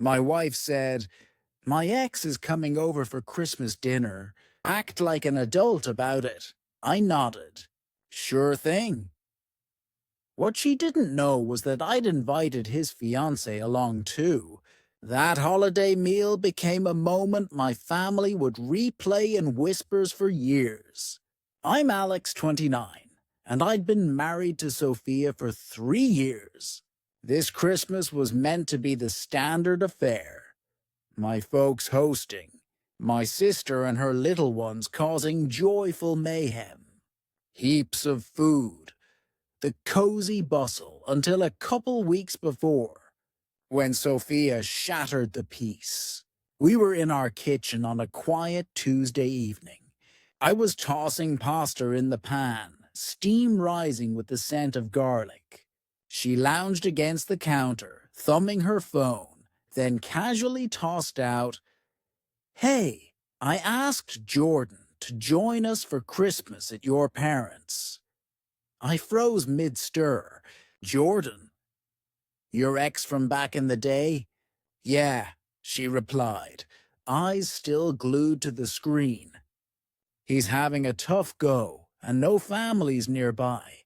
My wife said, "My ex is coming over for Christmas dinner. Act like an adult about it." I nodded. Sure thing. What she didn't know was that I'd invited his fiancée along too. That holiday meal became a moment my family would replay in whispers for years. I'm Alex, 29, and I'd been married to Sophia for 3 years. This Christmas was meant to be the standard affair. My folks hosting, my sister and her little ones causing joyful mayhem. Heaps of food, the cozy bustle until a couple weeks before, when Sophia shattered the peace. We were in our kitchen on a quiet Tuesday evening. I was tossing pasta in the pan, steam rising with the scent of garlic. She lounged against the counter, thumbing her phone, then casually tossed out, "Hey, I asked Jordan to join us for Christmas at your parents'." I froze mid-stir. "Jordan? Your ex from back in the day?" "Yeah," she replied, eyes still glued to the screen. "He's having a tough go, and no families nearby.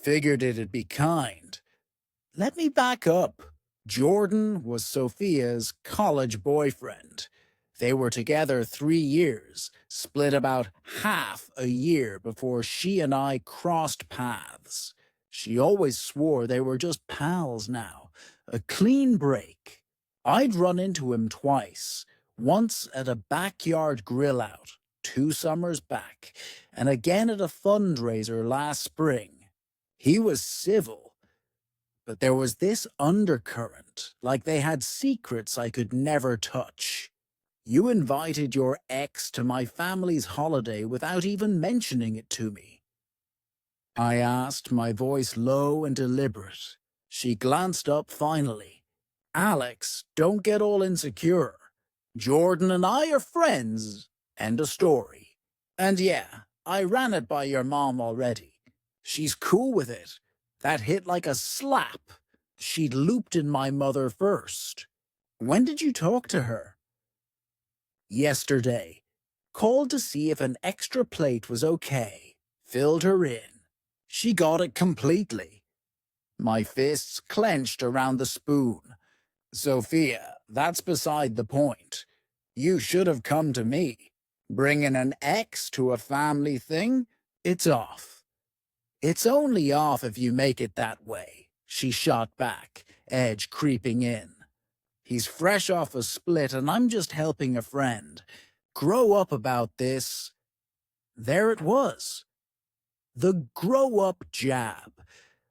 Figured it'd be kind." Let me back up. Jordan was Sophia's college boyfriend. They were together 3 years, split about half a year before she and I crossed paths. She always swore they were just pals now, a clean break. I'd run into him twice, once at a backyard grill-out, 2 summers back, and again at a fundraiser last spring. He was civil, but there was this undercurrent, like they had secrets I could never touch. "You invited your ex to my family's holiday without even mentioning it to me," I asked, my voice low and deliberate. She glanced up finally. "Alex, don't get all insecure. Jordan and I are friends. End of story. And yeah, I ran it by your mom already. She's cool with it. That hit like a slap. She'd looped in my mother first." "When did you talk to her?" "Yesterday. Called to see if an extra plate was okay. Filled her in. She got it completely." My fists clenched around the spoon. "Sophia, that's beside the point. You should have come to me. Bringing an ex to a family thing? It's off." "It's only off if you make it that way," she shot back, edge creeping in. "He's fresh off a split and I'm just helping a friend. Grow up about this." There it was. The grow-up jab.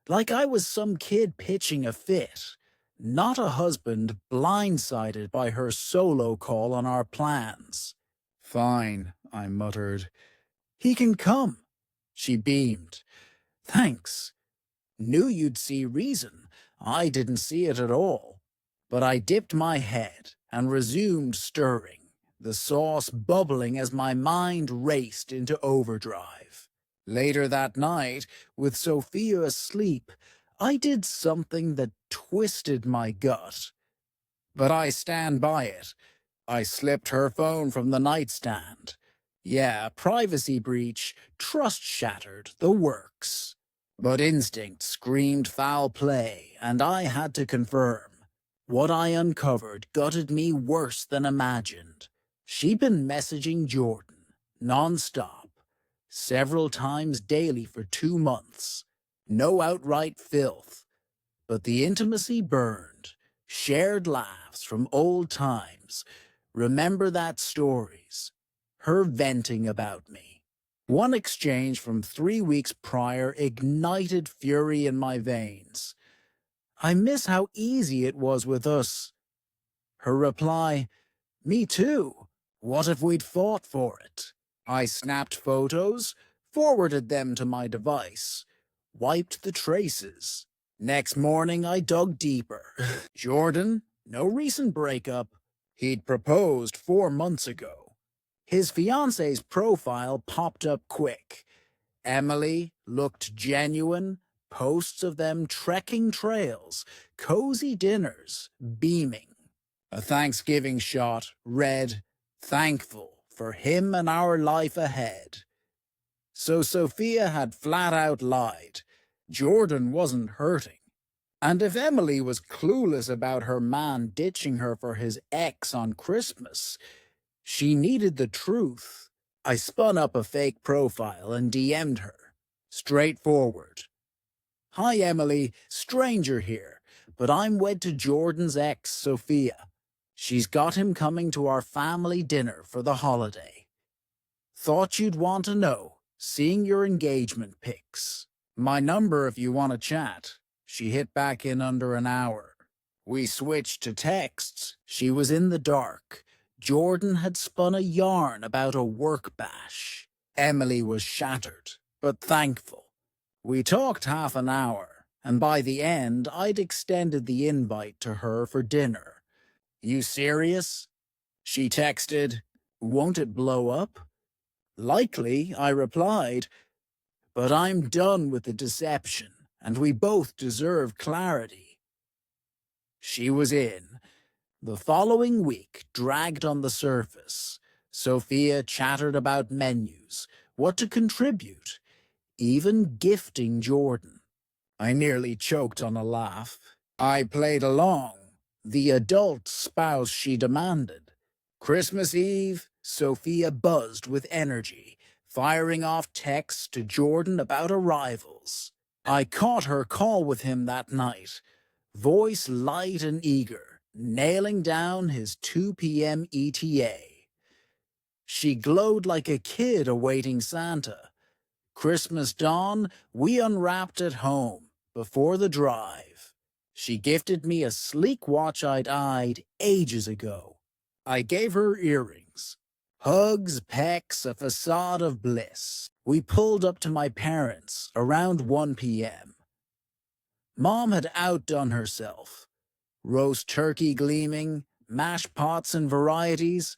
Like I was some kid pitching a fit. Not a husband blindsided by her solo call on our plans. "Fine," I muttered. "He can come." She beamed. "Thanks. Knew you'd see reason. I didn't see it at all." But I dipped my head and resumed stirring, the sauce bubbling as my mind raced into overdrive. Later that night, with Sophia asleep, I did something that twisted my gut. But I stand by it. I slipped her phone from the nightstand. Yeah, privacy breach, trust shattered, the works. But instinct screamed foul play, and I had to confirm. What I uncovered gutted me worse than imagined. She'd been messaging Jordan, non-stop, several times daily for 2 months. No outright filth, but the intimacy burned. Shared laughs from old times. Remember that stories. Her venting about me. One exchange from 3 weeks prior ignited fury in my veins. "I miss how easy it was with us." Her reply, "Me too. What if we'd fought for it?" I snapped photos, forwarded them to my device, wiped the traces. Next morning I dug deeper. Jordan, no recent breakup. He'd proposed 4 months ago. His fiancée's profile popped up quick. Emily looked genuine, posts of them trekking trails, cozy dinners, beaming. A Thanksgiving shot read, "Thankful for him and our life ahead." So Sophia had flat out lied. Jordan wasn't hurting. And if Emily was clueless about her man ditching her for his ex on Christmas, she needed the truth. I spun up a fake profile and DM'd her. Straightforward. "Hi Emily, stranger here, but I'm wed to Jordan's ex, Sophia. She's got him coming to our family dinner for the holiday. Thought you'd want to know, seeing your engagement pics. My number if you want to chat." She hit back in under an hour. We switched to texts. She was in the dark. Jordan had spun a yarn about a work bash. Emily was shattered, but thankful. We talked half an hour, and by the end I'd extended the invite to her for dinner. "You serious?" She texted. "Won't it blow up?" "Likely," I replied, "but I'm done with the deception, and we both deserve clarity." She was in. The following week dragged on the surface. Sophia chattered about menus, what to contribute, even gifting Jordan. I nearly choked on a laugh. I played along, the adult spouse she demanded. Christmas Eve, Sophia buzzed with energy, firing off texts to Jordan about arrivals. I caught her call with him that night, voice light and eager, nailing down his 2 p.m. ETA. She glowed like a kid awaiting Santa. Christmas dawn, we unwrapped at home, before the drive. She gifted me a sleek watch I'd eyed ages ago. I gave her earrings. Hugs, pecks, a facade of bliss. We pulled up to my parents around 1 p.m. Mom had outdone herself. Roast turkey gleaming, mashed pots and varieties,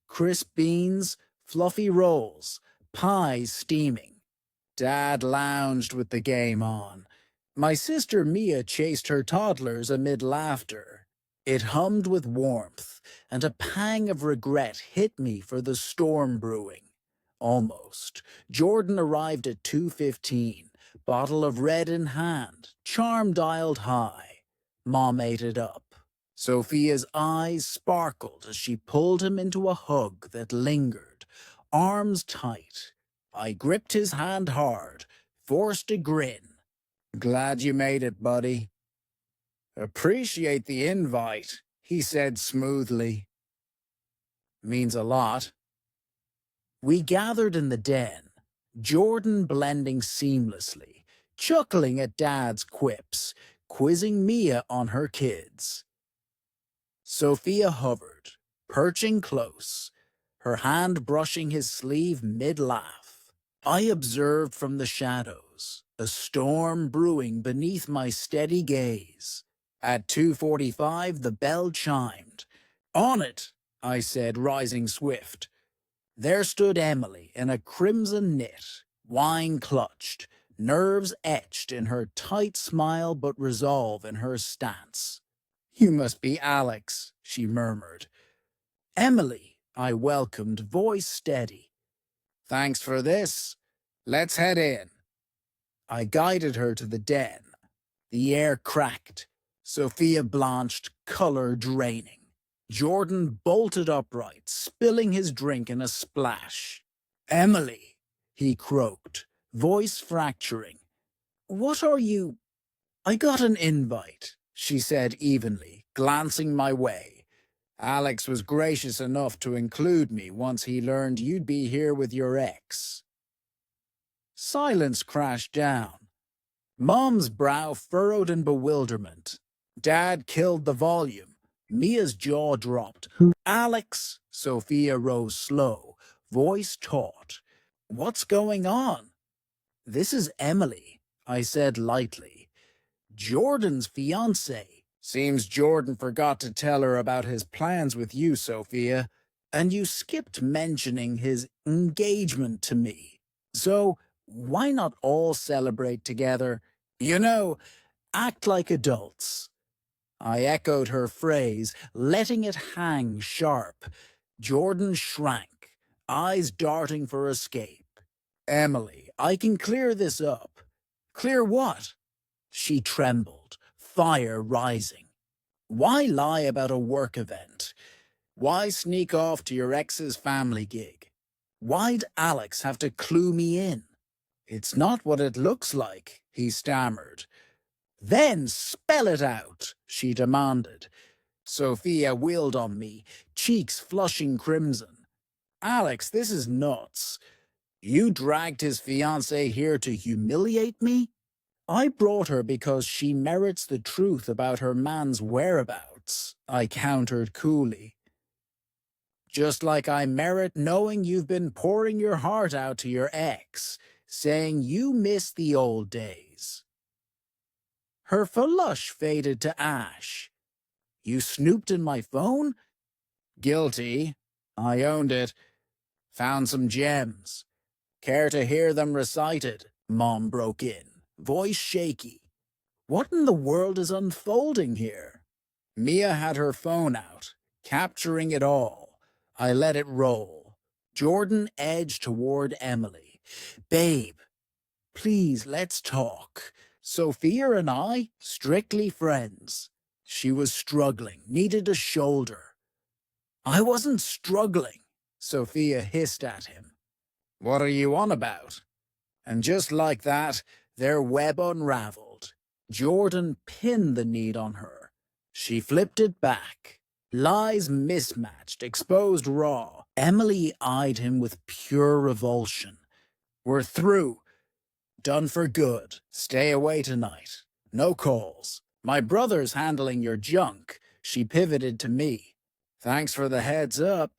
crisp beans, fluffy rolls, pies steaming. Dad lounged with the game on. My sister Mia chased her toddlers amid laughter. It hummed with warmth, and a pang of regret hit me for the storm brewing. Almost. Jordan arrived at 2:15, bottle of red in hand, charm dialed high. Mom ate it up. Sophia's eyes sparkled as she pulled him into a hug that lingered, arms tight. I gripped his hand hard, forced a grin. "Glad you made it, buddy." "Appreciate the invite," he said smoothly. "Means a lot." We gathered in the den, Jordan blending seamlessly, chuckling at Dad's quips, quizzing Mia on her kids. Sophia hovered, perching close, her hand brushing his sleeve mid-laugh. I observed from the shadows, a storm brewing beneath my steady gaze. At 2:45 the bell chimed. "On it," I said, rising swift. There stood Emily in a crimson knit, wine clutched, nerves etched in her tight smile but resolve in her stance. "You must be Alex," she murmured. "Emily," I welcomed, voice steady. "Thanks for this. Let's head in." I guided her to the den. The air cracked. Sophia blanched, color draining. Jordan bolted upright, spilling his drink in a splash. "Emily," he croaked, voice fracturing. "What are you—" "I got an invite," she said evenly, glancing my way. "Alex was gracious enough to include me once he learned you'd be here with your ex." Silence crashed down. Mom's brow furrowed in bewilderment. Dad killed the volume. Mia's jaw dropped. "Alex," Sophia rose slow, voice taut. "What's going on?" "This is Emily," I said lightly. "Jordan's fiancée." "Seems Jordan forgot to tell her about his plans with you, Sophia. And you skipped mentioning his engagement to me. So, why not all celebrate together? You know, act like adults." I echoed her phrase, letting it hang sharp. Jordan shrank, eyes darting for escape. Emily, I can clear this up. Clear what? She trembled, fire rising. Why lie about a work event? Why sneak off to your ex's family gig? Why'd Alex have to clue me in? It's not what it looks like, he stammered. Then spell it out, she demanded. Sophia wheeled on me, cheeks flushing crimson. Alex, this is nuts. You dragged his fiancée here to humiliate me? I brought her because she merits the truth about her man's whereabouts, I countered coolly. Just like I merit knowing you've been pouring your heart out to your ex, saying you miss the old days. Her flush faded to ash. You snooped in my phone? Guilty. I owned it. Found some gems. Care to hear them recited? Mom broke in, voice shaky. What in the world is unfolding here? Mia had her phone out, capturing it all. I let it roll. Jordan edged toward Emily. Babe, please, let's talk. Sophia and I, strictly friends. She was struggling, needed a shoulder. I wasn't struggling, Sophia hissed at him. What are you on about? And just like that, their web unraveled. Jordan pinned the need on her. She flipped it back. Lies mismatched, exposed raw. Emily eyed him with pure revulsion. We're through. Done for good. Stay away tonight. No calls. My brother's handling your junk. She pivoted to me. Thanks for the heads up.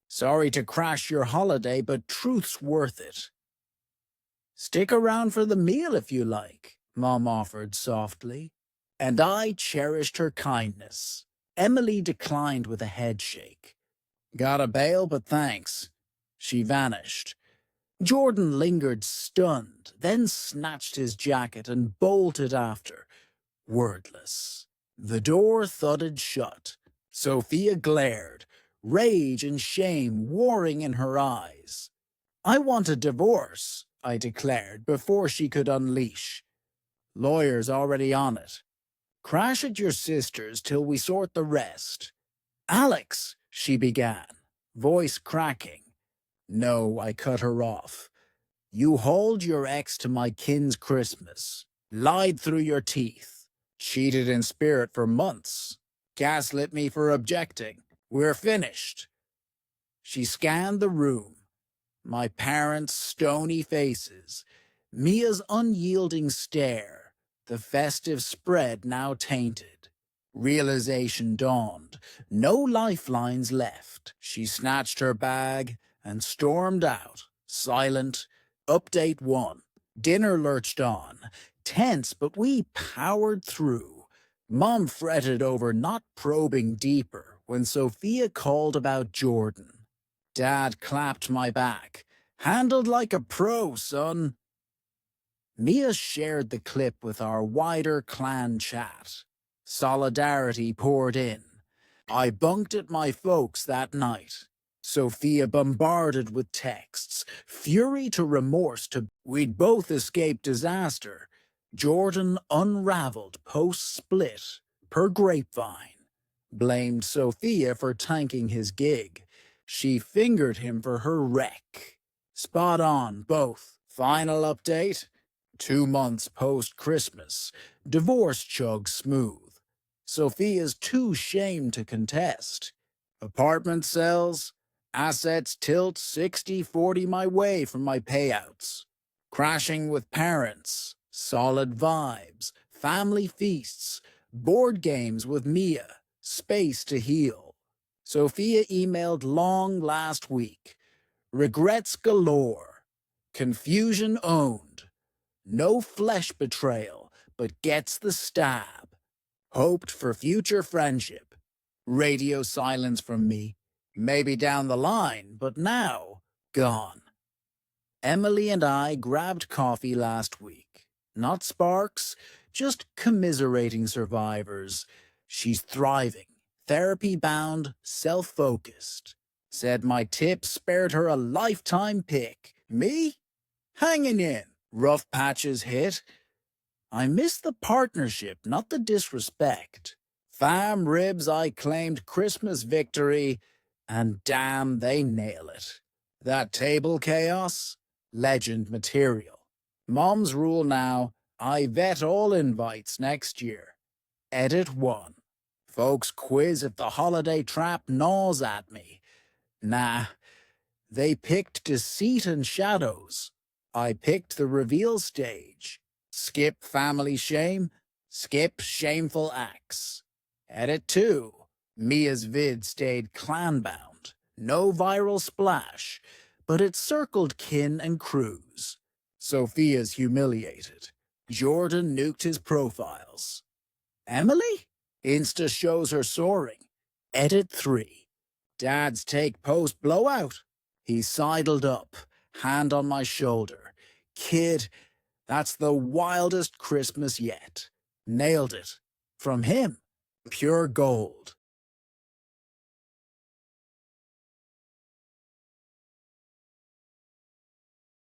Sorry to crash your holiday, but truth's worth it. Stick around for the meal if you like, Mom offered softly. And I cherished her kindness. Emily declined with a headshake. Gotta bail, but thanks. She vanished. Jordan lingered stunned, then snatched his jacket and bolted after, wordless. The door thudded shut. Sophia glared, rage and shame warring in her eyes. I want a divorce, I declared before she could unleash. Lawyer's already on it. Crash at your sister's till we sort the rest. Alex, she began, voice cracking. No, I cut her off. You hauled your ex to my kin's Christmas, lied through your teeth, cheated in spirit for months, gaslit me for objecting. We're finished. She scanned the room. My parents' stony faces, Mia's unyielding stare, the festive spread now tainted. Realization dawned. No lifelines left. She snatched her bag and stormed out, silent. Update 1. Dinner lurched on. Tense, but we powered through. Mom fretted over not probing deeper when Sophia called about Jordan. Dad clapped my back. Handled like a pro, son. Mia shared the clip with our wider clan chat. Solidarity poured in. I bunked at my folks that night. Sophia bombarded with texts, fury to remorse to we'd both escaped disaster. Jordan unraveled post-split, per grapevine. Blamed Sophia for tanking his gig. She fingered him for her wreck. Spot on, both. Final update? 2 months post-Christmas. Divorce chug smooth. Sophia's too shamed to contest. Apartment sells. Assets tilt 60-40 my way from my payouts. Crashing with parents. Solid vibes. Family feasts. Board games with Mia. Space to heal. Sophia emailed long last week. Regrets galore. Confusion owned. No flesh betrayal, but gets the stab. Hoped for future friendship. Radio silence from me. Maybe down the line, but now, gone. Emily and I grabbed coffee last week. Not sparks, just commiserating survivors. She's thriving, therapy-bound, self-focused. Said my tips spared her a lifetime pick. Me? Hanging in. Rough patches hit. I miss the partnership, not the disrespect. Fam ribs I claimed Christmas victory, and damn, they nail it. That table chaos? Legend material. Mom's rule now, I vet all invites next year. Edit 1. Folks quiz if the holiday trap gnaws at me. Nah, they picked deceit and shadows. I picked the reveal stage. Skip family shame, skip shameful acts. Edit 2. Mia's vid stayed clan-bound. No viral splash, but it circled kin and crews. Sophia's humiliated. Jordan nuked his profiles. Emily? Insta shows her soaring. Edit 3. Dad's take post blowout. He sidled up, hand on my shoulder. Kid, that's the wildest Christmas yet. Nailed it. From him. Pure gold.